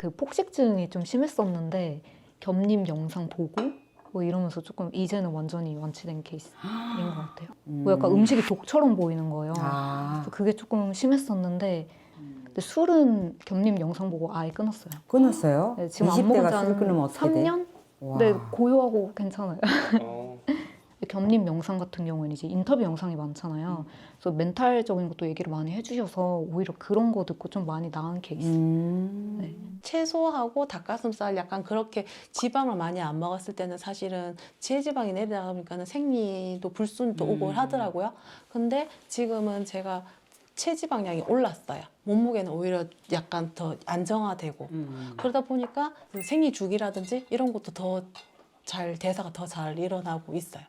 그 폭식증이 좀 심했었는데 겹님 영상 보고 뭐 이러면서 조금 이제는 완전히 완치된 케이스인 것 같아요. 뭐 약간 음식이 독처럼 보이는 거예요. 그래서 그게 조금 심했었는데 근데 술은 겹님 영상 보고 아예 끊었어요. 끊었어요? 네, 지금 안 먹은 20대가 지 술을 끊으면 한 어떻게 돼? 3년? 와. 네, 고요하고 괜찮아요. 어. 겹님 영상 같은 경우에는 이제 인터뷰 영상이 많잖아요. 그래서 멘탈적인 것도 얘기를 많이 해주셔서 오히려 그런 거 듣고 좀 많이 나은 케이스. 네. 채소하고 닭가슴살 약간 그렇게 지방을 많이 안 먹었을 때는 사실은 체지방이 내려가니까는 생리도 불순도 오고 하더라고요. 근데 지금은 제가 체지방량이 올랐어요. 몸무게는 오히려 약간 더 안정화되고 그러다 보니까 생리 주기라든지 이런 것도 더 잘 대사가 더 잘 일어나고 있어요.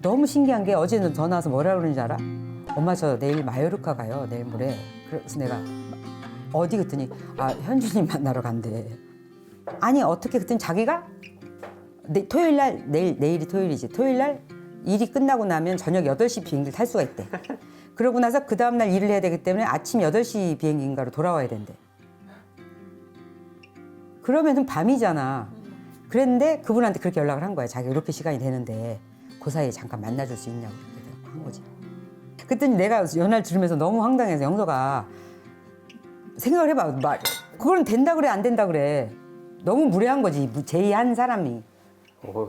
너무 신기한 게 어제는 전화 와서 뭐라 그러는지 알아? 엄마 저 내일 마요르카 가요. 내일 모레. 그래서 내가 어디 그랬더니 아 현주님 만나러 간대. 아니 어떻게 그랬더니 자기가 토요일 날 내일이 토요일이지. 토요일 날 일이 끝나고 나면 저녁 8시 비행기를 탈 수가 있대. 그러고 나서 그 다음 날 일을 해야 되기 때문에 아침 8시 비행기인가로 돌아와야 된대. 그러면은 밤이잖아. 그랬는데 그분한테 그렇게 연락을 한 거야. 자기가 이렇게 시간이 되는데 그 사이에 잠깐 만나줄 수 있냐고 이렇게 한 거지. 그랬더니 내가 연말 들으면서 너무 황당해서 영서가 생각을 해봐. 그건 된다 그래 안 된다 그래. 너무 무례한 거지. 제의한 사람이.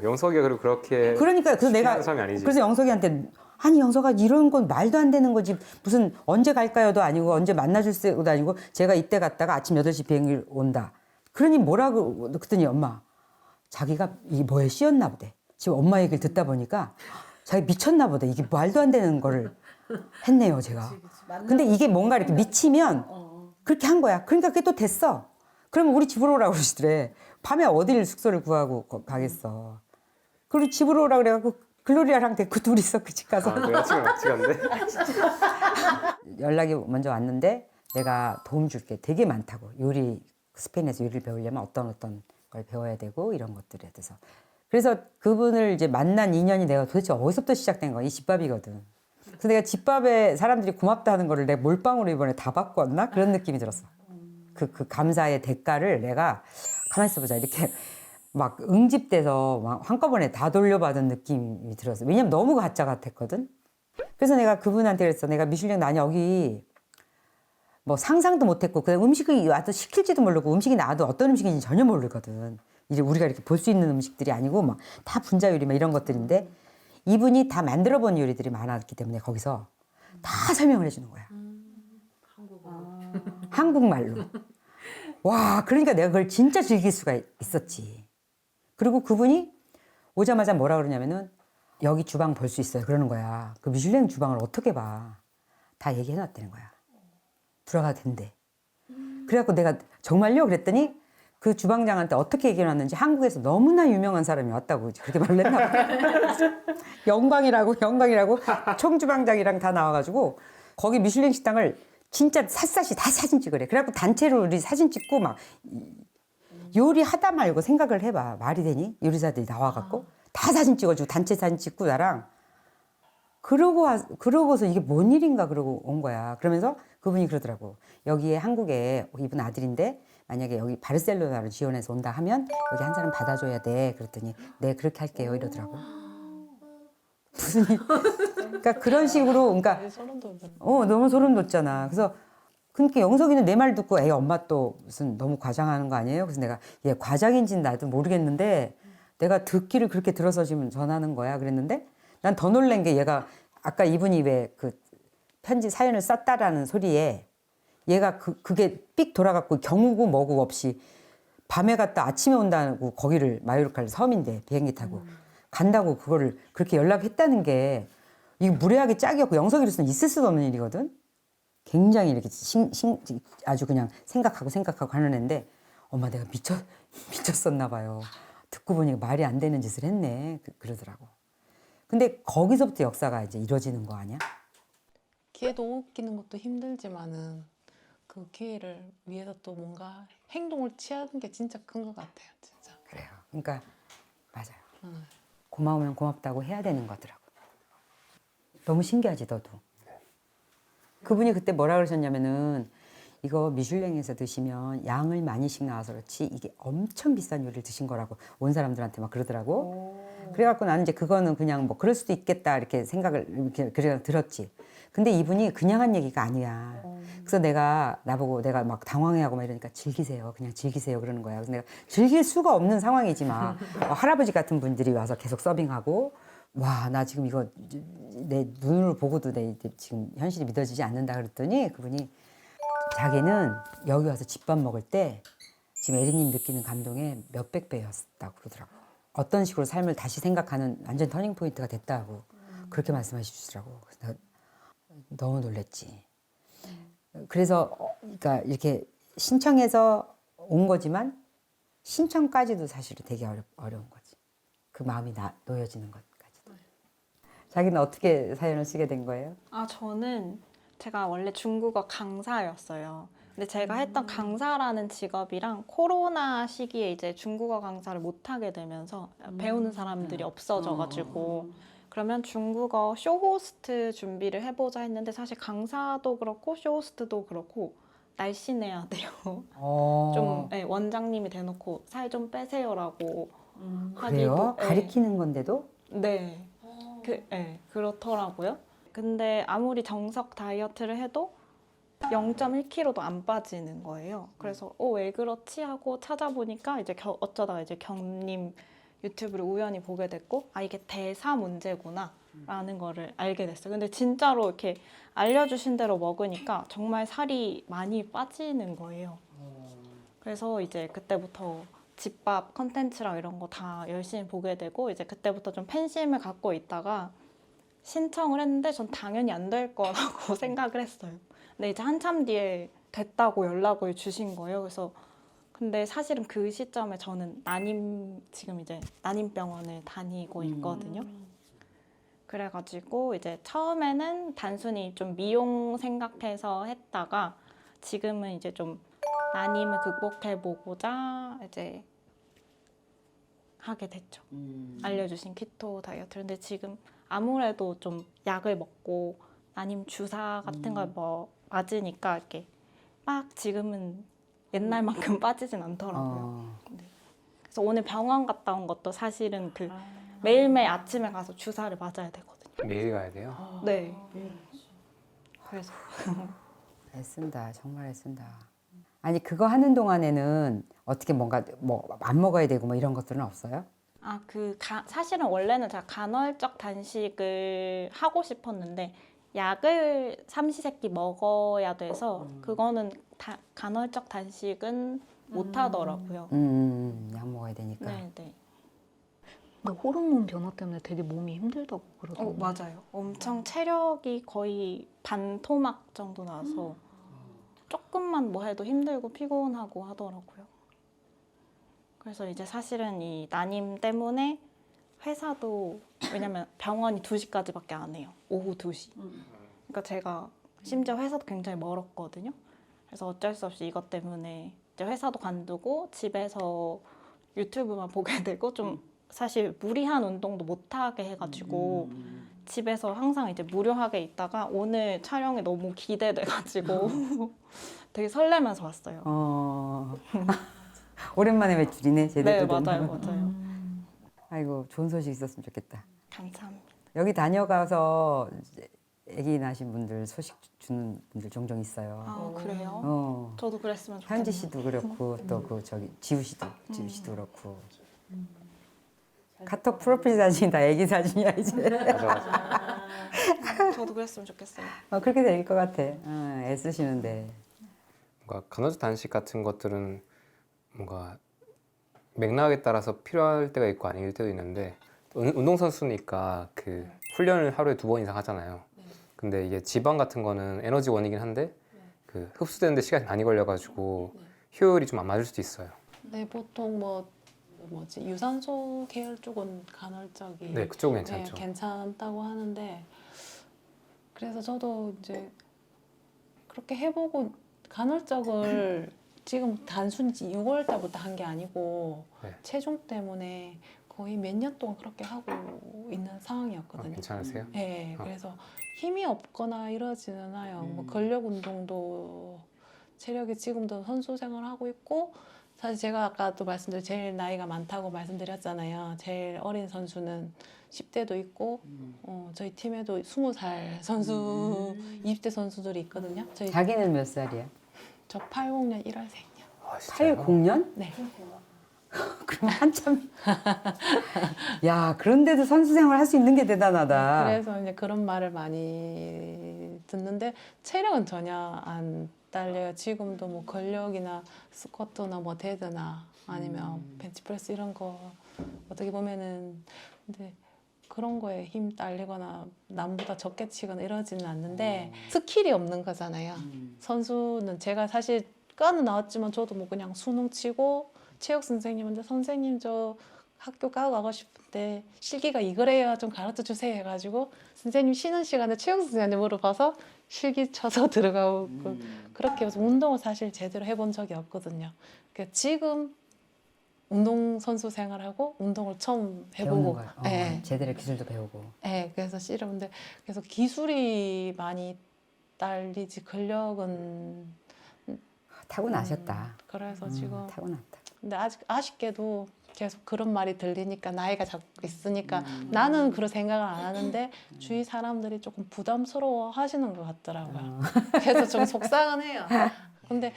영석이가 그리고 그렇게 그러니까 그래서 내가 사람이 아니지. 그래서 영석이한테 아니 영석아 이런 건 말도 안 되는 거지. 무슨 언제 갈까요도 아니고 언제 만나줄 때도 아니고 제가 이때 갔다가 아침 8시 비행기 온다. 그러니 뭐라고 그랬더니 엄마 자기가 이 뭐에 씌였나 보대. 지금 엄마 얘기를 듣다 보니까 자기 미쳤나 보다. 이게 말도 안 되는 거를 했네요, 제가. 근데 이게 뭔가 이렇게 미치면 그렇게 한 거야. 그러니까 그게 또 됐어. 그러면 우리 집으로 오라고 그러시더래. 밤에 어디를 숙소를 구하고 가겠어. 그리고 집으로 오라고 그래갖고 글로리아랑 데리고 둘이서 그 집 가서. 아, 내가 지금 같이 간대. 연락이 먼저 왔는데 내가 도움 줄게. 되게 많다고. 요리, 스페인에서 요리를 배우려면 어떤 걸 배워야 되고 이런 것들에 대해서. 그래서 그분을 이제 만난 인연이 내가 도대체 어디서부터 시작된 거야? 이 집밥이거든. 그래서 내가 집밥에 사람들이 고맙다 하는 거를 내가 몰빵으로 이번에 다 받고 왔나? 그런 느낌이 들었어. 그 감사의 대가를 내가 가만히 있어보자. 이렇게 막 응집돼서 막 한꺼번에 다 돌려받은 느낌이 들었어. 왜냐면 너무 가짜 같았거든. 그래서 내가 그분한테 그랬어. 내가 미슐랭 난 여기 뭐 상상도 못했고 그다음 음식이 와도 시킬지도 모르고 음식이 나와도 어떤 음식인지 전혀 모르거든. 이제 우리가 이렇게 볼 수 있는 음식들이 아니고 막 다 분자 요리 막 이런 것들인데 이분이 다 만들어 본 요리들이 많았기 때문에 거기서 다 설명을 해주는 거야. 한국말로. 와, 그러니까 내가 그걸 진짜 즐길 수가 있었지. 그리고 그분이 오자마자 뭐라 그러냐면은 여기 주방 볼 수 있어요. 그러는 거야. 그 미슐랭 주방을 어떻게 봐. 다 얘기해놨다는 거야. 들어가도 된대. 그래갖고 내가 정말요? 그랬더니 그 주방장한테 어떻게 얘기해놨는지 한국에서 너무나 유명한 사람이 왔다고 그렇게 말을 했나 봐. 영광이라고 총주방장이랑 다 나와가지고 거기 미슐랭 식당을 진짜 샅샅이 다 사진 찍으래. 그래갖고 단체로 우리 사진 찍고 막 요리하다 말고 생각을 해봐. 말이 되니? 요리사들이 나와갖고 다 사진 찍어주고 단체 사진 찍고 나랑 그러고서 이게 뭔 일인가 그러고 온 거야. 그러면서 그분이 그러더라고. 여기에 한국에 이분 아들인데 만약에 여기 바르셀로나를 지원해서 온다 하면 여기 한 사람 받아줘야 돼. 그랬더니 네 그렇게 할게요 이러더라고. 무슨 일? 그러니까 그런 식으로 그러니까 너무 소름 돋잖아. 그래서 그러니까 영석이는 내 말 듣고 에이 엄마 또 무슨 너무 과장하는 거 아니에요? 그래서 내가 얘 과장인지는 나도 모르겠는데 내가 듣기를 그렇게 들어서 지금 전하는 거야 그랬는데 난 더 놀란 게 얘가 아까 이분이 왜 그 편지 사연을 썼다라는 소리에 얘가 그게 삑 돌아갔고 경우고 뭐고 없이 밤에 갔다 아침에 온다고 거기를 마요르카를 섬인데 비행기 타고 간다고 그거를 그렇게 연락했다는 게 이게 무례하게 짝이었고 영석이로서는 있을 수도 없는 일이거든. 굉장히 이렇게 아주 그냥 생각하고 하는 애인데 엄마 내가 미쳤었나 봐요. 듣고 보니까 말이 안 되는 짓을 했네. 그러더라고. 근데 거기서부터 역사가 이제 이루어지는 거 아니야? 기회도 웃기는 것도 힘들지만은 그 기회를 위해서 또 뭔가 행동을 취하는 게 진짜 큰 것 같아요, 진짜. 그래요. 그러니까 맞아요. 고마우면 고맙다고 해야 되는 거더라고. 너무 신기하지 너도. 그분이 그때 뭐라 그러셨냐면은 이거 미슐랭에서 드시면 양을 많이씩 나와서 그렇지 이게 엄청 비싼 요리를 드신 거라고 온 사람들한테 막 그러더라고. 그래갖고 나는 이제 그거는 그냥 뭐 그럴 수도 있겠다 이렇게 생각을 이렇게 그래 들었지. 근데 이분이 그냥 한 얘기가 아니야. 그래서 나보고 내가 막 당황해하고 막 이러니까 즐기세요. 그냥 즐기세요 그러는 거야. 그래서 내가 즐길 수가 없는 상황이지만 할아버지 같은 분들이 와서 계속 서빙하고 와, 나 지금 이거 내 눈으로 보고도 내 지금 현실이 믿어지지 않는다 그랬더니 그분이 자기는 여기 와서 집밥 먹을 때 지금 에리님 느끼는 감동의 몇백 배였다고 그러더라고. 어떤 식으로 삶을 다시 생각하는 완전 터닝 포인트가 됐다고 그렇게 말씀하시더라고. 그래서 내가 너무 놀랬지. 그래서 그러니까 이렇게 신청해서 온 거지만 신청까지도 사실은 되게 어려운 거지. 그 마음이 놓여지는 것까지도. 자기는 어떻게 사연을 쓰게 된 거예요? 아, 저는 제가 원래 중국어 강사였어요. 근데 제가 했던 강사라는 직업이랑 코로나 시기에 이제 중국어 강사를 못 하게 되면서 배우는 사람들이 없어져가지고 그러면 중국어 쇼호스트 준비를 해보자 했는데 사실 강사도 그렇고 쇼호스트도 그렇고 날씬해야 돼요. 좀 네, 원장님이 대놓고 살 좀 빼세요라고 그래요? 하기도 네. 가리키는 건데도? 네. 네, 그렇더라고요. 근데 아무리 정석 다이어트를 해도 0.1kg도 안 빠지는 거예요. 그래서 왜 그렇지 하고 찾아보니까 이제 어쩌다가 이제 경님 유튜브를 우연히 보게 됐고 이게 대사 문제구나 라는 거를 알게 됐어요. 근데 진짜로 이렇게 알려주신 대로 먹으니까 정말 살이 많이 빠지는 거예요. 그래서 이제 그때부터 집밥 컨텐츠랑 이런 거 다 열심히 보게 되고 이제 그때부터 좀 팬심을 갖고 있다가 신청을 했는데 전 당연히 안 될 거라고 생각을 했어요. 근데 이제 한참 뒤에 됐다고 연락을 주신 거예요. 그래서 근데 사실은 그 시점에 저는 지금 이제 난임병원을 다니고 있거든요. 그래가지고 이제 처음에는 단순히 좀 미용 생각해서 했다가 지금은 이제 좀 난임을 극복해보고자 이제 하게 됐죠. 알려주신 키토 다이어트. 근데 지금 아무래도 좀 약을 먹고 난임 주사 같은 걸 뭐 맞으니까 이렇게 막 지금은 옛날만큼 빠지진 않더라고요. 네. 그래서 오늘 병원 갔다 온 것도 사실은 그 매일매일 아침에 가서 주사를 맞아야 되거든요. 매일 가야 돼요? 네. 그래서 애쓴다. 정말 애쓴다. 아니 그거 하는 동안에는 어떻게 뭔가 뭐 안 먹어야 되고 뭐 이런 것들은 없어요? 사실은 원래는 제가 간헐적 단식을 하고 싶었는데 약을 삼시세끼 먹어야 돼서 그거는 간헐적 단식은 못 하더라고요. 약 먹어야 되니까. 네, 네. 근데 호르몬 변화 때문에 되게 몸이 힘들다고 그러더라고요. 맞아요. 엄청 체력이 거의 반토막 정도 나서 조금만 뭐 해도 힘들고 피곤하고 하더라고요. 그래서 이제 사실은 이 난임 때문에 회사도 왜냐면 병원이 2시까지밖에 안 해요. 오후 2시. 그러니까 제가 심지어 회사도 굉장히 멀었거든요. 그래서 어쩔 수 없이 이것 때문에 이제 회사도 관두고 집에서 유튜브만 보게 되고 좀 사실 무리한 운동도 못 하게 해가지고 집에서 항상 이제 무료하게 있다가 오늘 촬영이 너무 기대돼가지고 되게 설레면서 왔어요. 오랜만에 외출이네 제대로. 네, 맞아요. 아이고 좋은 소식 있었으면 좋겠다. 감사합니다. 여기 다녀가서 아기 낳으신 분들 소식 주는 분들 종종 있어요. 그래요? 저도 그랬으면 좋겠네요. 현지 씨도 그렇고 또 그 저기 지우 씨도 그렇고. 카톡 프로필 사진이 다 아기 사진이야 이제. 맞아. 저도 그랬으면 좋겠어요. 그렇게 될 것 같아. 애쓰시는데. 뭔가 간헐적 단식 같은 것들은 뭔가 맥락에 따라서 필요할 때가 있고 아닐 때도 있는데 운동선수니까 그 훈련을 하루에 2번 이상 하잖아요. 근데 이게 지방 같은 거는 에너지원이긴 한데 그 흡수되는데 시간이 많이 걸려가지고 효율이 좀 안 맞을 수도 있어요. 네, 보통 유산소 계열 쪽은 간헐적이 네, 그쪽은 괜찮죠. 괜찮다고 하는데 그래서 저도 이제 그렇게 해보고 간헐적을 지금 단순히 6월 달부터 한 게 아니고 네. 체중 때문에 거의 몇 년 동안 그렇게 하고 있는 상황이었거든요. 괜찮으세요? 네, 어. 그래서 힘이 없거나 이러지는 않아요. 뭐 근력 운동도 체력이 지금도 선수 생활하고 있고 사실 제가 아까도 말씀드린 제일 나이가 많다고 말씀드렸잖아요. 제일 어린 선수는 10대도 있고 저희 팀에도 20살 선수, 20대 선수들이 있거든요. 저희 자기는 몇 살이야? 저 80년 1월생이요. 아, 진짜요? 80년? 네. 그럼 한참. 야, 그런데도 선수 생활 할 수 있는 게 대단하다. 그래서 이제 그런 말을 많이 듣는데 체력은 전혀 안 딸려요. 지금도 뭐 근력이나 스쿼트나 뭐 데드나 아니면 벤치프레스 이런 거 어떻게 보면은 근데 그런 거에 힘 딸리거나 남보다 적게 치거나 이러지는 않는데 스킬이 없는 거잖아요. 선수는 제가 사실 과는 나왔지만 저도 뭐 그냥 수능 치고 체육 선생님한테 선생님 저 학교 가고 싶은데 실기가 이거래요 좀 가르쳐 주세요 해가지고 선생님 쉬는 시간에 체육 선생님한테 물어봐서 실기 쳐서 들어가고 그렇게 해서 운동을 사실 제대로 해본 적이 없거든요. 그러니까 지금 운동선수 생활하고 운동을 처음 배우는 해보고 거야. 예. 제대로 기술도 배우고. 예, 그래서 씨름인데 그래서 기술이 많이 딸리지 근력은 타고나셨다. 그래서 지금 타고났다. 근데 아직 아쉽게도 계속 그런 말이 들리니까 나이가 자꾸 있으니까 나는 그런 생각을 안 하는데 주위 사람들이 조금 부담스러워 하시는 것 같더라고요. 그래서 좀 속상은 해요. 근데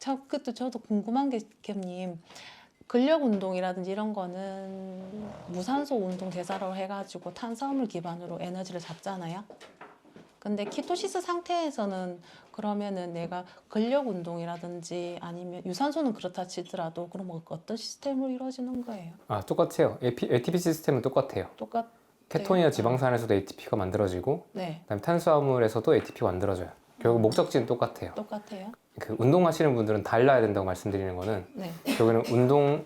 그것도 저도 궁금한 게 겸님 근력 운동이라든지 이런 거는 무산소 운동 대사로 해가지고 탄수화물 기반으로 에너지를 잡잖아요. 근데 키토시스 상태에서는 그러면은 내가 근력 운동이라든지 아니면 유산소는 그렇다 치더라도 그럼 어떤 시스템으로 이루어지는 거예요? 아, 똑같아요. ATP 시스템은 똑같아요. 똑같 케톤이나 지방산에서도 ATP가 만들어지고 네, 그다음에 탄수화물에서도 ATP가 만들어져요. 결국 목적지는 똑같아요. 똑같아요. 그 운동하시는 분들은 달라야 된다고 말씀드리는 거는 네, 결국에는 운동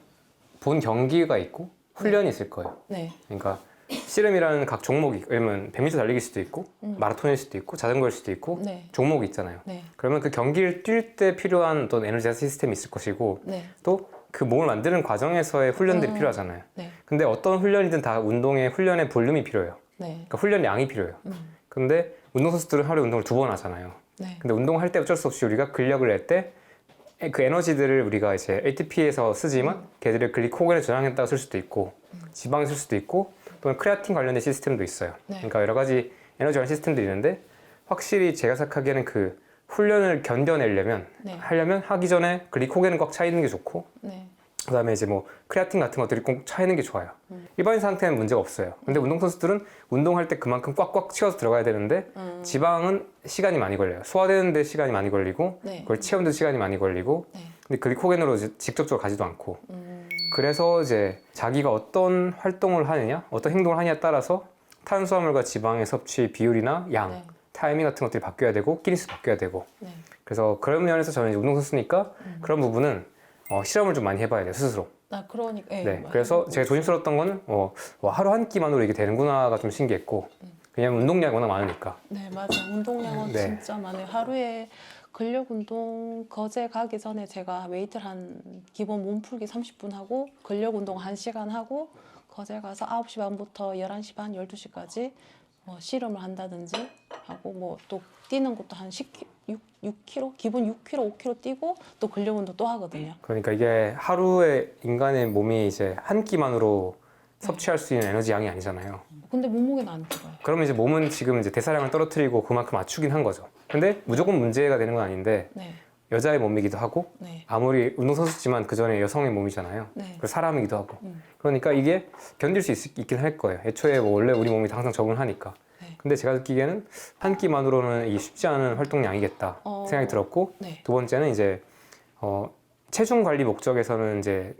본 경기가 있고 훈련이 있을 거예요. 네, 그러니까 씨름이라는 각 종목이 왜냐면 100m 달리기일 수도 있고 마라톤일 수도 있고 자전거일 수도 있고 네, 종목이 있잖아요. 네, 그러면 그 경기를 뛸 때 필요한 어떤 에너지 시스템이 있을 것이고 네, 또 그 몸을 만드는 과정에서의 훈련들이 필요하잖아요. 네, 근데 어떤 훈련이든 다 운동의 훈련의 볼륨이 필요해요. 네, 그러니까 훈련 양이 필요해요. 근데 운동선수들은 하루에 운동을 2번 하잖아요. 네, 근데 운동할 때 어쩔 수 없이 우리가 근력을 낼 때 그 에너지들을 우리가 이제 ATP에서 쓰지만 걔들을 글리코겐에 저장했다가 쓸 수도 있고 지방에 쓸 수도 있고 또는 크레아틴 관련된 시스템도 있어요. 네. 그러니까 여러 가지 에너지 관련 시스템들이 있는데 확실히 제가 생각하기에는 그 훈련을 견뎌내려면 네. 하려면 하기 전에 글리코겐은 꽉 차 있는 게 좋고 네, 그다음에 이제 뭐 크레아틴 같은 것들이 꼭 차 있는 게 좋아요. 일반인 상태는 문제가 없어요. 근데 운동선수들은 운동할 때 그만큼 꽉꽉 채워서 들어가야 되는데 지방은 시간이 많이 걸려요. 소화되는데 시간이 많이 걸리고 네. 그걸 채우는데 시간이 많이 걸리고 네. 근데 글리코겐으로 이제 직접적으로 가지도 않고 그래서 이제 자기가 어떤 활동을 하느냐 어떤 행동을 하느냐에 따라서 탄수화물과 지방의 섭취 비율이나 양 네. 타이밍 같은 것들이 바뀌어야 되고 끼니수 바뀌어야 되고 네. 그래서 그런 면에서 저는 이제 운동선수니까 그런 부분은 실험을 좀 많이 해봐야 돼요 스스로. 나 그러니까 네, 그래서 제가 조심스러웠던 거는 하루 한 끼만으로 이게 되는구나가 좀 신기했고 왜냐면 운동량이 워낙 많으니까. 네, 맞아요. 운동량은 네. 진짜 많아요. 하루에 근력 운동 거제 가기 전에 제가 웨이트를 한 기본 몸풀기 30분 하고 근력 운동 1시간 하고 거제 가서 9시 반부터 11시 반, 12시까지 뭐 씨름을 한다든지 하고 뭐 또 뛰는 것도 한 6km, 기본 6km, 5km 뛰고 또 근력 운동 또 하거든요. 그러니까 이게 하루에 인간의 몸이 이제 한 끼만으로 섭취할 수 있는 에너지 양이 아니잖아요. 근데 몸무게는 안 들어요. 그러면 이제 몸은 지금 이제 대사량을 떨어뜨리고 그만큼 맞추긴 한 거죠. 근데 무조건 문제가 되는 건 아닌데 네, 여자의 몸이기도 하고 네, 아무리 운동선수지만 그 전에 여성의 몸이잖아요. 네. 그리고 사람이기도 하고. 그러니까 이게 견딜 수 있긴 할 거예요. 애초에 뭐 원래 우리 몸이 항상 적응하니까. 네. 근데 제가 느끼기에는 한 끼만으로는 이게 쉽지 않은 활동량이겠다 생각이 들었고 네. 두 번째는 이제 체중 관리 목적에서는 이제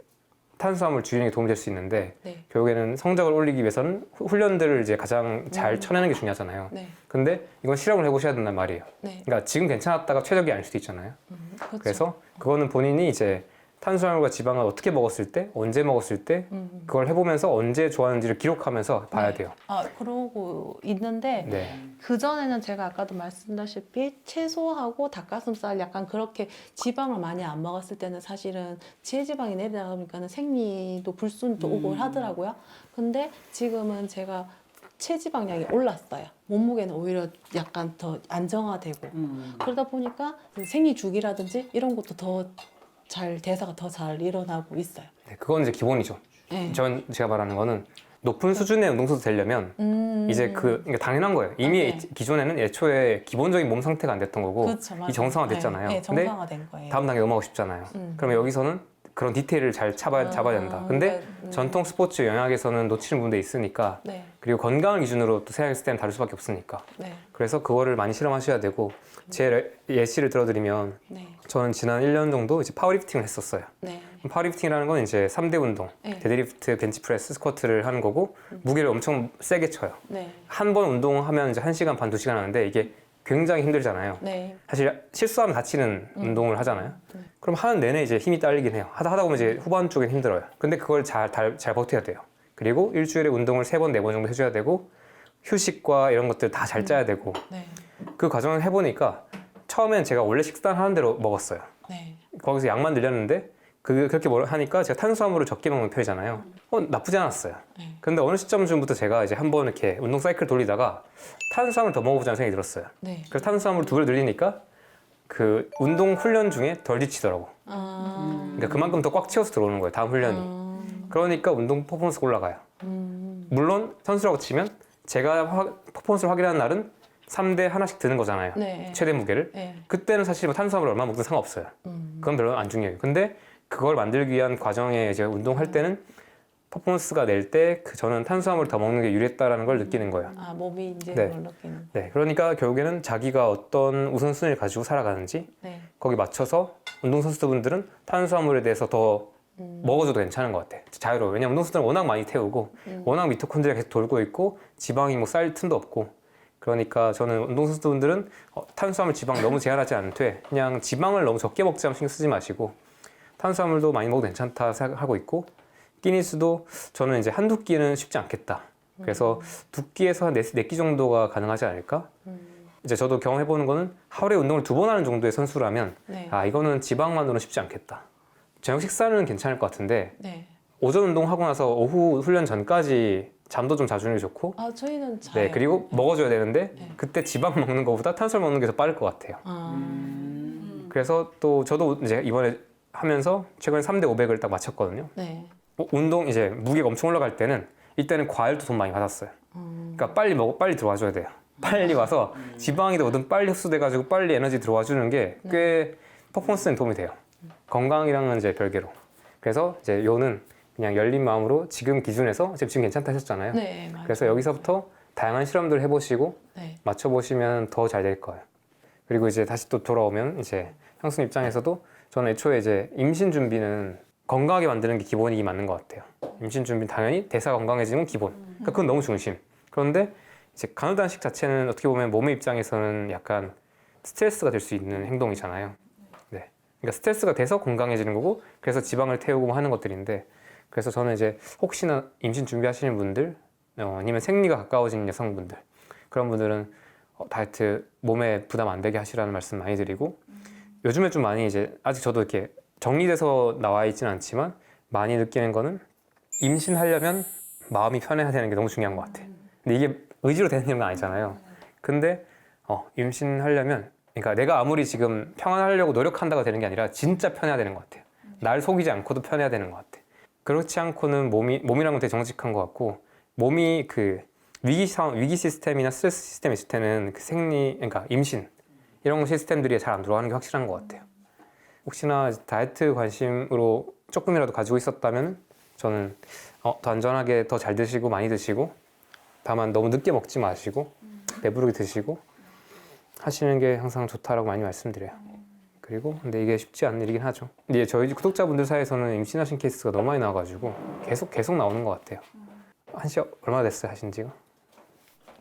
탄수화물 줄이는 게 도움이 될 수 있는데 네. 결국에는 성적을 올리기 위해서는 훈련들을 이제 가장 잘 쳐내는 게 중요하잖아요. 네. 근데 이건 실험을 해보셔야 된단 말이에요. 네. 그러니까 지금 괜찮았다가 최적이 아닐 수도 있잖아요. 그렇죠. 그래서 그거는 본인이 이제 탄수화물과 지방을 어떻게 먹었을 때, 언제 먹었을 때 그걸 해보면서 언제 좋아하는지를 기록하면서 봐야 네. 돼요. 아, 그러고 있는데 네. 그전에는 제가 아까도 말씀드렸다시피 채소하고 닭가슴살 약간 그렇게 지방을 많이 안 먹었을 때는 사실은 체지방이 내려가니까는 생리도 불순도 오고 하더라고요. 근데 지금은 제가 체지방량이 올랐어요. 몸무게는 오히려 약간 더 안정화되고 그러다 보니까 생리주기라든지 이런 것도 더 잘 대사가 더 잘 일어나고 있어요. 네, 그건 이제 기본이죠. 네. 제가 말하는 거는 높은 수준의 운동선수 되려면 이제 그러니까 당연한 거예요. 이미 네. 기존에는 애초에 기본적인 몸 상태가 안 됐던 거고 그렇죠, 맞아요. 이 정상화됐잖아요. 네, 근데 정상화된 거예요. 다음 단계 넘어가고 싶잖아요. 그러면 여기서는 그런 디테일을 잘 잡아야 된다. 근데 전통 스포츠 영역에서는 놓치는 부분도 있으니까 네, 그리고 건강을 기준으로 또 생각했을 때는 다를 수밖에 없으니까 네, 그래서 그거를 많이 실험하셔야 되고 제 예시를 들어드리면 네, 저는 지난 1년 정도 이제 파워리프팅을 했었어요. 네, 파워리프팅이라는 건 이제 3대 운동, 네. 데드리프트, 벤치프레스, 스쿼트를 하는 거고 무게를 엄청 세게 쳐요. 네, 한 번 운동하면 이제 1시간 반, 2시간 하는데 이게 굉장히 힘들잖아요. 네, 사실 실수하면 다치는 운동을 하잖아요. 그럼 하는 내내 이제 힘이 딸리긴 해요. 하다 보면 이제 후반 쪽엔 힘들어요. 근데 그걸 잘 버텨야 돼요. 그리고 일주일에 운동을 3번, 4번 정도 해줘야 되고 휴식과 이런 것들 다 잘 짜야 되고 네, 그 과정을 해보니까 처음엔 제가 원래 식단하는 대로 먹었어요. 네, 거기서 양만 늘렸는데 그렇게 하니까 제가 탄수화물을 적게 먹는 편이잖아요. 나쁘지 않았어요. 네. 근데 어느 시점쯤부터 제가 이제 한번 이렇게 운동 사이클 돌리다가 탄수화물 더 먹어보자는 생각이 들었어요. 네. 그래서 탄수화물 2배 늘리니까 그 운동 훈련 중에 덜 지치더라고. 그러니까 그만큼 더 꽉 채워서 들어오는 거예요. 다음 훈련이. 그러니까 운동 퍼포먼스가 올라가요. 물론 선수라고 치면 제가 퍼포먼스를 확인하는 날은 3대 하나씩 드는 거잖아요. 네. 최대 무게를. 네. 그때는 사실 뭐 탄수화물 얼마 먹든 상관없어요. 그건 별로 안 중요해요. 근데 그걸 만들기 위한 과정에 이제 운동할 때는 퍼포먼스가 낼 때 저는 탄수화물을 더 먹는 게 유리했다라는 걸 느끼는 거예요. 아, 몸이 이제 네. 그걸 느끼는. 네, 그러니까 결국에는 자기가 어떤 우선순위를 가지고 살아가는지 네. 거기 맞춰서 운동선수분들은 탄수화물에 대해서 더 먹어줘도 괜찮은 것 같아. 자유로워. 왜냐면 운동선수들은 워낙 많이 태우고 워낙 미토콘드리아가 계속 돌고 있고 지방이 뭐 쌓일 틈도 없고 그러니까 저는 운동선수분들은 탄수화물 지방 너무 제한하지 않되 그냥 지방을 너무 적게 먹자면 신경 쓰지 마시고 탄수화물도 많이 먹어도 괜찮다 생각하고 있고 끼니수도 저는 이제 한두 끼는 쉽지 않겠다. 그래서 두 끼에서 한 4끼 정도가 가능하지 않을까? 이제 저도 경험해보는 거는 하루에 운동을 2번 하는 정도의 선수라면 네. 아 이거는 지방만으로는 쉽지 않겠다. 저녁 식사는 괜찮을 것 같은데 네. 오전 운동하고 나서 오후 훈련 전까지 잠도 좀 자주는 게 좋고 아, 저희는 잘. 네 그리고 먹어줘야 되는데 네. 그때 지방 먹는 것보다 탄수화물 먹는 게 더 빠를 것 같아요. 아, 그래서 또 저도 이제 이번에 하면서 최근에 3대 500을 딱 맞췄거든요. 네. 운동 이제 무게가 엄청 올라갈 때는 이때는 과일도 돈 많이 받았어요. 그러니까 빨리 먹어 빨리 들어와 줘야 돼요. 빨리 와서 지방이 뭐든 빨리 흡수돼 가지고 빨리 에너지 들어와 주는 게 꽤 퍼포먼스에 도움이 돼요. 건강이랑은 이제 별개로. 그래서 이제 요는 그냥 열린 마음으로 지금 기준에서 지금 괜찮다 하셨잖아요. 네. 맞아요. 그래서 여기서부터 다양한 실험들을 해보시고 네. 맞춰보시면 더 잘 될 거예요. 그리고 이제 다시 또 돌아오면 이제 형수님 입장에서도 저는 애초에 이제 임신 준비는 건강하게 만드는 게 기본이기 맞는 것 같아요. 임신 준비는 당연히 대사 건강해지는 건 기본. 그러니까 그건 너무 중심. 그런데 이제 간헐단식 자체는 어떻게 보면 몸의 입장에서는 약간 스트레스가 될 수 있는 행동이잖아요. 네. 그러니까 스트레스가 돼서 건강해지는 거고 그래서 지방을 태우고 하는 것들인데 그래서 저는 이제 혹시나 임신 준비하시는 분들 아니면 생리가 가까워진 여성분들 그런 분들은 다이어트 몸에 부담 안 되게 하시라는 말씀 많이 드리고 요즘에 좀 많이 이제 아직 저도 이렇게 정리돼서 나와 있지는 않지만 많이 느끼는 거는 임신하려면 마음이 편해야 되는 게 너무 중요한 것 같아요. 근데 이게 의지로 되는 건 아니잖아요. 근데 임신하려면 그러니까 내가 아무리 지금 평안하려고 노력한다고 되는 게 아니라 진짜 편해야 되는 것 같아요. 날 속이지 않고도 편해야 되는 것 같아요. 그렇지 않고는 몸이란 건 되게 정직한 것 같고 몸이 그 위기 시스템이나 스트레스 시스템이 있을 때는 그 그러니까 임신 이런 시스템들이 잘 안 들어가는 게 확실한 것 같아요. 혹시나 다이어트 관심으로 조금이라도 가지고 있었다면 저는 더 안전하게 더 잘 드시고 많이 드시고 다만 너무 늦게 먹지 마시고 배부르게 드시고 하시는 게 항상 좋다라고 많이 말씀드려요. 그리고 근데 이게 쉽지 않은 일이긴 하죠. 근데 저희 구독자분들 사이에서는 임신하신 케이스가 너무 많이 나와가지고 계속 나오는 것 같아요. 한시 얼마나 됐어요 하신 지가?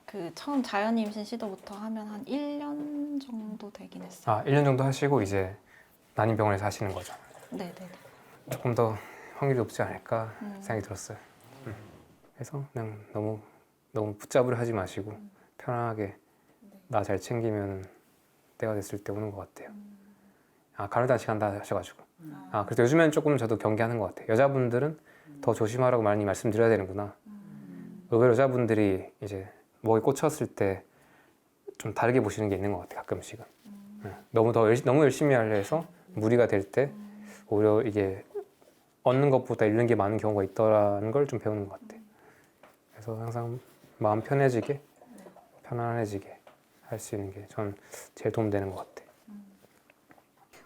그 처음 자연 임신 시도부터 하면 한 1년 정도 되긴 했어요. 아 1년 정도 하시고 이제 난임병원에서 하시는 거죠. 네네. 조금 더 확률이 높지 않을까 생각이 들었어요. 그래서 그냥 너무 붙잡으려 하지 마시고 편안하게 나 잘 챙기면 때가 됐을 때 오는 것 같아요. 아, 간헐단식 한다 하셔가지고. 아, 그래서 요즘엔 조금 저도 경계하는 것 같아요. 여자분들은 더 조심하라고 많이 말씀드려야 되는구나. 의외로 여자분들이 이제 목에 꽂혔을 때 좀 다르게 보시는 게 있는 것 같아요. 가끔씩은. 너무 열심히 하려 해서 무리가 될 때 오히려 이게 얻는 것보다 잃는 게 많은 경우가 있더라는 걸 좀 배우는 것 같아요. 그래서 항상 마음 편해지게, 편안해지게 할 수 있는 게 전 제일 도움되는 것 같아요.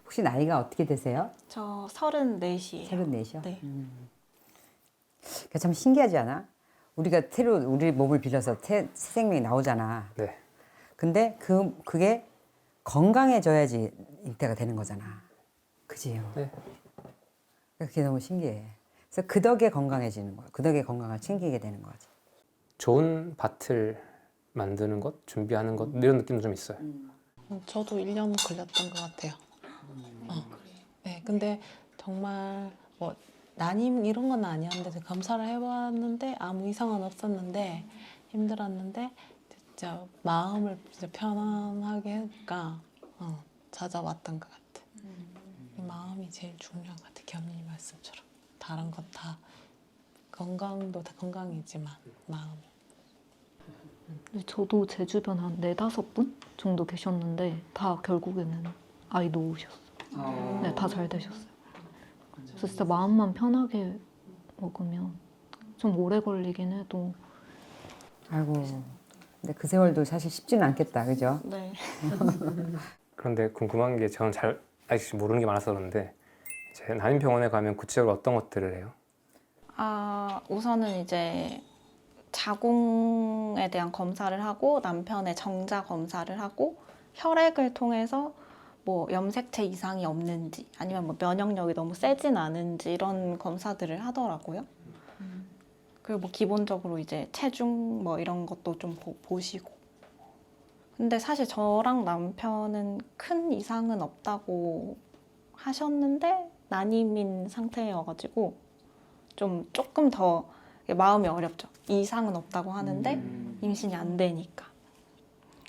혹시 나이가 어떻게 되세요? 저 34이에요. 34이요? 네. 그러니까 참 신기하지 않아? 우리가 새로 우리 몸을 빌려서 새 생명이 나오잖아. 네. 근데 그게 건강해져야지 이때가 되는 거잖아. 그지요? 네. 그게 너무 신기해. 그래서 그 덕에 건강해지는 거야. 그 덕에 건강을 챙기게 되는 거지. 좋은 밭을 만드는 것, 준비하는 것 이런 느낌도 좀 있어요. 저도 1년 걸렸던 것 같아요. 네, 근데 정말 뭐 난임 이런 건 아니었는데 검사를 해봤는데 아무 이상은 없었는데 힘들었는데 진짜 마음을 진짜 편안하게 하니까 찾아왔던 것 같아. 이 마음이 제일 중요한 것 같아. 겸님 말씀처럼 다른 건 다 건강도 다 건강이지만 마음이. 근데 저도 제 주변 한 4-5분 정도 계셨는데 다 결국에는 아이 놓으셨어요. 네, 다 잘 되셨어요. 그래서 진짜 마음만 편하게 먹으면 좀 오래 걸리긴 해도 아이고. 근데 그 세월도 사실 쉽지는 않겠다. 그죠? 네. 그런데 궁금한 게 저는 잘 아직 모르는 게 많아서 그런데 이제 난임병원에 가면 구체적으로 어떤 것들을 해요? 우선은 이제 자궁에 대한 검사를 하고 남편의 정자 검사를 하고 혈액을 통해서 뭐 염색체 이상이 없는지 아니면 뭐 면역력이 너무 세진 않은지 이런 검사들을 하더라고요. 그리고 뭐 기본적으로 이제 체중 뭐 이런 것도 좀 보시고. 근데 사실 저랑 남편은 큰 이상은 없다고 하셨는데 난임인 상태여가지고 조금 더 마음이 어렵죠. 이상은 없다고 하는데 임신이 안 되니까.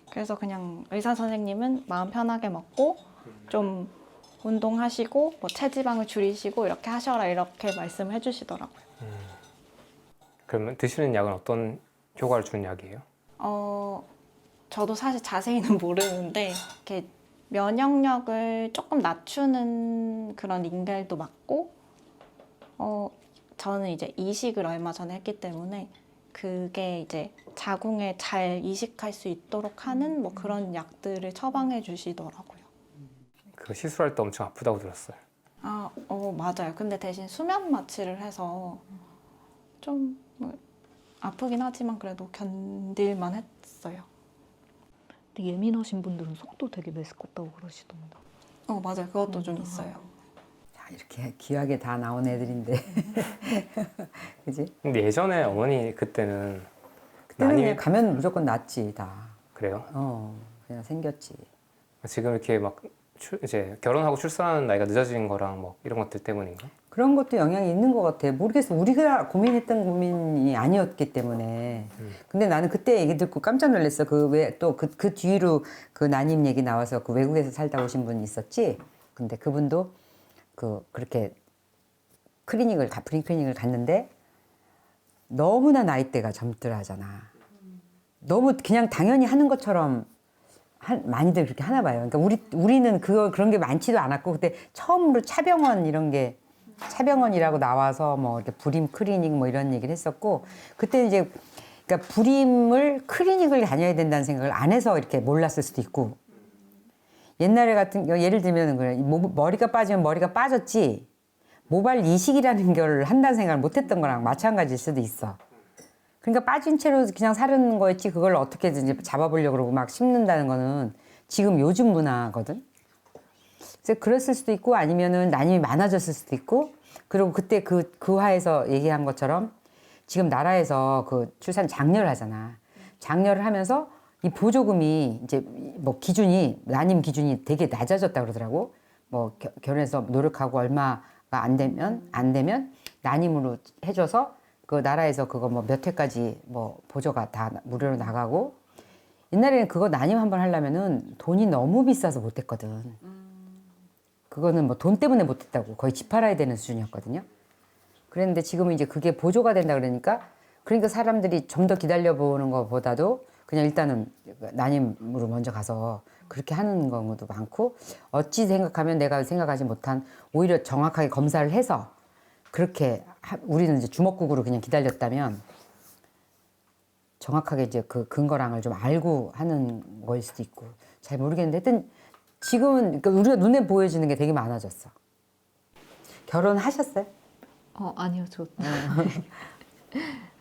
그래서 그냥 의사 선생님은 마음 편하게 먹고 좀 운동하시고 뭐 체지방을 줄이시고 이렇게 하셔라 이렇게 말씀을 해주시더라고요. 그러면 드시는 약은 어떤 효과를 주는 약이에요? 저도 사실 자세히는 모르는데 이렇게 면역력을 조금 낮추는 그런 링겔도 맞고 저는 이제 이식을 얼마 전에 했기 때문에 그게 이제 자궁에 잘 이식할 수 있도록 하는 뭐 그런 약들을 처방해 주시더라고요. 그 시술할 때 엄청 아프다고 들었어요. 맞아요. 근데 대신 수면 마취를 해서 좀 아프긴 하지만 그래도 견딜만 했어요. 근데 예민하신 분들은 속도 되게 메스껍다고 그러시던데. 맞아요. 그것도 좀 있어요. 야, 이렇게 귀하게 다 나온 애들인데. 그지? 근데 예전에 어머니 그때는 그때는 난임이 그냥 가면 무조건 낫지, 다. 그래요? 그냥 생겼지. 지금 이렇게 막 이제 결혼하고 출산하는 나이가 늦어진 거랑 뭐 이런 것들 때문인가? 그런 것도 영향이 있는 것 같아. 모르겠어. 우리가 고민했던 고민이 아니었기 때문에. 근데 나는 그때 얘기 듣고 깜짝 놀랐어. 그 뒤로 그 난임 얘기 나와서 그 외국에서 살다 오신 분 있었지? 근데 그분도 그렇게 프리클리닉을 갔는데 너무나 나이대가 젊더라잖아. 너무 그냥 당연히 하는 것처럼 많이들 그렇게 하나 봐요. 그러니까 우리는 그런 게 많지도 않았고 그때 처음으로 차병원이라고 나와서 뭐 이렇게 불임 클리닉 뭐 이런 얘기를 했었고 그때 이제 그러니까 불임을 클리닉을 다녀야 된다는 생각을 안 해서 이렇게 몰랐을 수도 있고 옛날에 같은 예를 들면 그래 머리가 빠지면 머리가 빠졌지 모발 이식이라는 걸 한다는 생각을 못 했던 거랑 마찬가지일 수도 있어. 그러니까 빠진 채로 그냥 사는 거였지 그걸 어떻게든 잡아보려고 그러고 막 심는다는 거는 지금 요즘 문화거든. 그래서 그랬을 수도 있고 아니면은 난임이 많아졌을 수도 있고 그리고 그때 그 화에서 얘기한 것처럼 지금 나라에서 그 출산 장려를 하잖아. 장려를 하면서 이 보조금이 이제 난임 기준이 되게 낮아졌다 그러더라고. 뭐 결혼해서 노력하고 얼마 안 되면 난임으로 해줘서 그 나라에서 그거 뭐 몇 회까지 뭐 보조가 다 무료로 나가고 옛날에는 그거 난임 한번 하려면은 돈이 너무 비싸서 못했거든. 그거는 뭐 돈 때문에 못했다고 거의 집 팔아야 되는 수준이었거든요. 그랬는데 지금은 이제 그게 보조가 된다 그러니까 사람들이 좀 더 기다려보는 것보다도 그냥 일단은 난임으로 먼저 가서 그렇게 하는 경우도 많고 어찌 생각하면 내가 생각하지 못한 오히려 정확하게 검사를 해서 그렇게 우리는 이제 주먹국으로 그냥 기다렸다면 정확하게 이제 그 근거랑을 좀 알고 하는 거일 수도 있고 잘 모르겠는데 하여튼 지금은 그러니까 우리가 눈에 보여지는 게 되게 많아졌어. 결혼하셨어요? 아니요, 저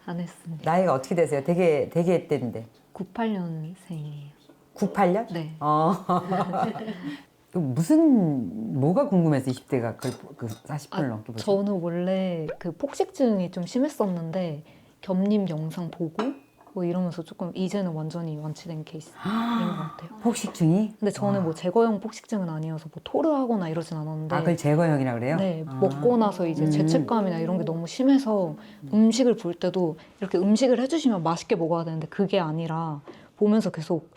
안 했습니다. 나이가 어떻게 되세요? 되게 했대는데. 98년생이에요. 98년? 네. 뭐가 궁금해서 20대가 그 40분을 넘게 보죠? 저는 원래 그 폭식증이 좀 심했었는데 겸님 영상 보고 뭐 이러면서 조금 이제는 완전히 완치된 케이스인 것 같아요. 폭식증이? 근데 저는 뭐 제거형 폭식증은 아니어서 뭐 토를 하거나 이러진 않았는데 그걸 제거형이라 그래요? 네, 먹고 나서 이제 죄책감이나 이런 게 너무 심해서 음식을 볼 때도 이렇게 음식을 해주시면 맛있게 먹어야 되는데 그게 아니라 보면서 계속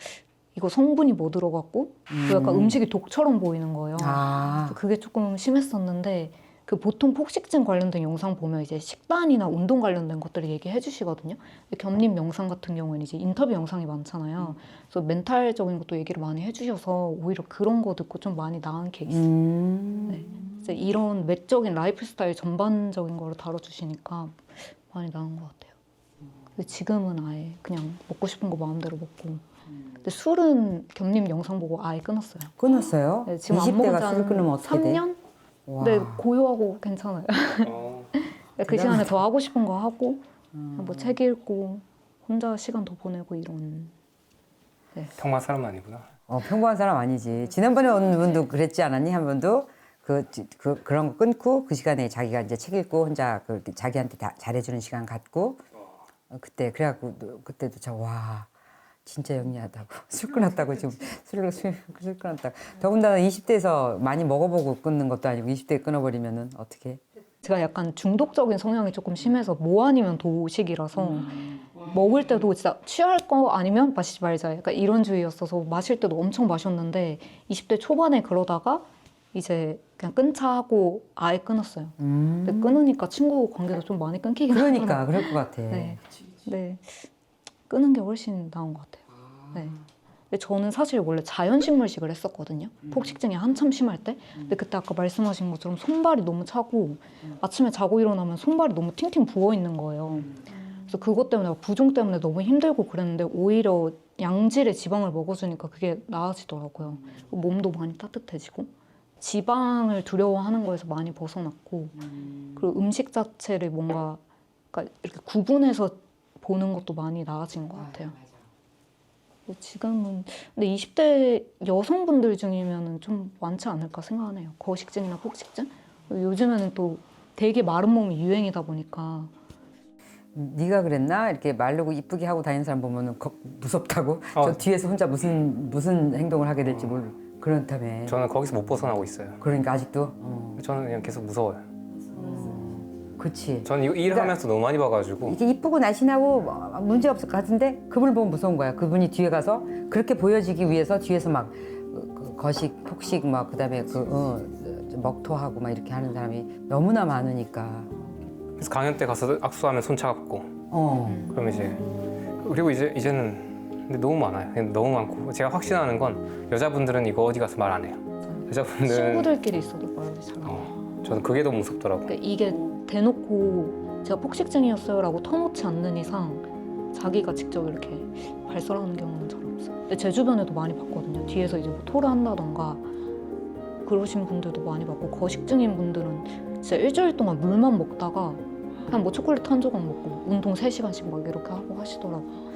이거 성분이 뭐 들어갔고 약간 음식이 독처럼 보이는 거예요. 그래서 그게 조금 심했었는데 그 보통 폭식증 관련된 영상 보면 이제 식단이나 운동 관련된 것들을 얘기해 주시거든요. 겸님 영상 같은 경우에는 이제 인터뷰 영상이 많잖아요. 그래서 멘탈적인 것도 얘기를 많이 해주셔서 오히려 그런 거 듣고 좀 많이 나은 케이스. 네. 이제 이런 외적인 라이프 스타일 전반적인 거를 다뤄주시니까 많이 나은 것 같아요. 근데 지금은 아예 그냥 먹고 싶은 거 마음대로 먹고. 근데 술은 겸님 영상 보고 아예 끊었어요. 끊었어요? 네, 지금 안 먹은 20대가 지 술을 끊으면 어떻게 돼? 3년? 와. 네, 고요하고 괜찮아요. 그 시간에 더 하고 싶은 거 하고, 뭐 책 읽고, 혼자 시간 더 보내고 이런. 네. 평범한 사람은 아니구나. 평범한 사람 아니지. 지난번에 온 분도 그랬지 않았니? 한 번도 그런 거 끊고 그 시간에 자기가 이제 책 읽고 혼자 자기한테 다 잘해주는 시간 갖고 그때 그래갖고 그때도 와. 진짜 영리하다고. 술 끊었다고 지금 술 끊었다고. 더군다나 20대에서 많이 먹어보고 끊는 것도 아니고 20대에 끊어버리면은 어떻게? 제가 약간 중독적인 성향이 조금 심해서 뭐 아니면 도식이라서 먹을 때도 진짜 취할 거 아니면 마시지 말자 약간 이런 주의였어서 마실 때도 엄청 마셨는데 20대 초반에 그러다가 이제 그냥 끊자 하고 아예 끊었어요. 근데 끊으니까 친구 관계도 좀 많이 끊기긴 그러니까 하더라고요. 그럴 것 같아. 네. 네. 끊은 게 훨씬 나은 것 같아요. 네. 근데 저는 사실 원래 자연식물식을 했었거든요. 폭식증이 한참 심할 때. 근데 그때 아까 말씀하신 것처럼 손발이 너무 차고 아침에 자고 일어나면 손발이 너무 팅팅 부어 있는 거예요. 그래서 그것 때문에 부종 때문에 너무 힘들고 그랬는데 오히려 양질의 지방을 먹어주니까 그게 나아지더라고요. 몸도 많이 따뜻해지고 지방을 두려워하는 거에서 많이 벗어났고 그리고 음식 자체를 뭔가 그러니까 이렇게 구분해서 보는 것도 많이 나아진 것 같아요. 지금은 근데 20대 여성분들 중이면 좀 많지 않을까 생각하네요. 거식증이나 폭식증. 요즘에는 또 되게 마른 몸이 유행이다 보니까. 네가 그랬나? 이렇게 마르고 이쁘게 하고 다니는 사람 보면은 무섭다고. 저 뒤에서 혼자 무슨 행동을 하게 될지 그렇다며. 저는 거기서 못 벗어나고 있어요. 그러니까 아직도. 저는 그냥 계속 무서워요. 그렇지. 저는 이 일을 하면서 너무 많이 봐가지고 이게 이쁘고 날씬하고 문제 없을 것 같은데 그분을 보면 무서운 거야. 그분이 뒤에 가서 그렇게 보여지기 위해서 뒤에서 막 거식, 폭식 막 그다음에 먹토하고 막 이렇게 하는 사람이 너무나 많으니까. 그래서 강연 때 가서 악수하면 손 차갑고 그럼 이제 그리고 이제는 근데 너무 많아요. 그냥 너무 많고 제가 확신하는 건 여자분들은 이거 어디 가서 말 안 해요. 여자분들은 친구들끼리 있어도 말을 잘 안 해요. 저는 그게 너무 무섭더라고요. 그러니까 이게 대놓고 제가 폭식증이었어요라고 터놓지 않는 이상 자기가 직접 이렇게 발설하는 경우는 잘 없어요. 근데 제 주변에도 많이 봤거든요. 뒤에서 이제 뭐 토를 한다던가 그러신 분들도 많이 봤고 거식증인 분들은 진짜 일주일 동안 물만 먹다가 그냥 뭐 초콜릿 한 조각 먹고 운동 3시간씩 막 이렇게 하고 하시더라고요.